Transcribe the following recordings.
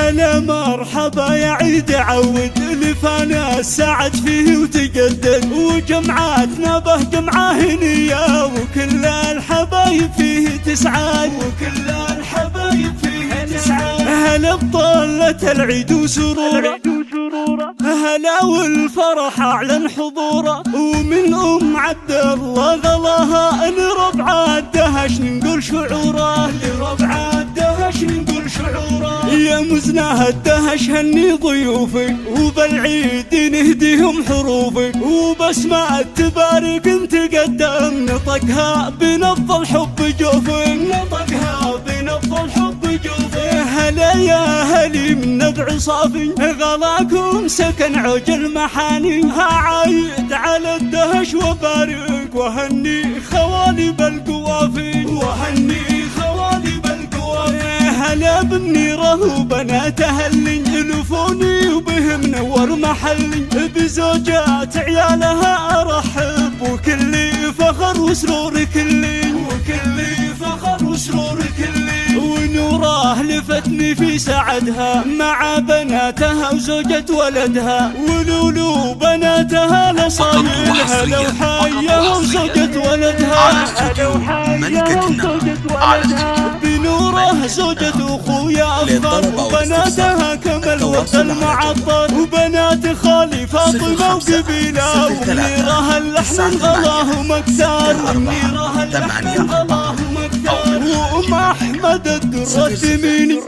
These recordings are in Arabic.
هلا مرحبا يا عيد عود لفانا السعد فيه وتجدد، وجمعاتنا به جمعة هنية وكل الحبايب فيه تسعد، وكل الحبايب فيه تسعد. هلا بطلة العيد وسروره، هلا والفرح اعلن حضوره، ومن عبد الله غلاها لربع الدهش نقول شعوره، لربع الدهش نقول شعوره. يا مزناه الدهش هني ضيوفك وبالعيد نهديهم حروفك، وبسمع التبارك نتقدم نطقها بنبض الحب جوفك، نطقها بنبض الحب جوفك. هلا يا هلي من نبع صافي غلاكم سكن عوج المحاني، عايد على الدهش وبارك وهني خوالب القوافي، وهني خوالب القوافي. هلا بالنيره وبناتها اللي يلفوني وبهم نور محلي، بزوجات عيالها ارحب وكلي فخر وسرور كلي، وكلي فخر وسرور كلي. ونوره لفتني في سعدها مع بناتها وزوجة ولدها، ولولو بناتها لصايلها لو حية وزوجة ولدها، لو حية وزوجة ولدها. بنوره زوجة اخويا افضل وبناتها كمل وقت المعطر، وبنات خالي فاطمة وقبيلة، ومنيرها اللحن غلاه مكتار، ومنيرها اللحن غلاه مكتار. وام احمد الدر الدميني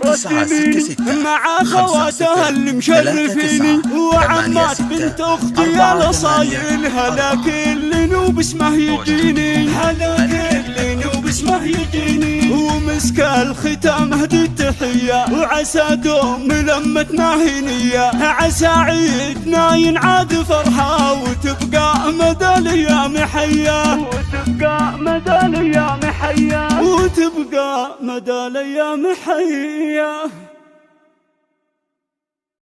مع خواتها اللي مشرفيني، وعمات بنت اختي يا لصايل هلا كل نوب اسمه يجيني، هلا كل نوب اسمه يجيني. ومسك الختام هدي التحية وعسى دوم لمتنا هنية، عسى عيدنا ينعاد فرحة وتبقى مدى الايام حية، وتبقى مدى الايام حية، وتبقى مدى الايام حية.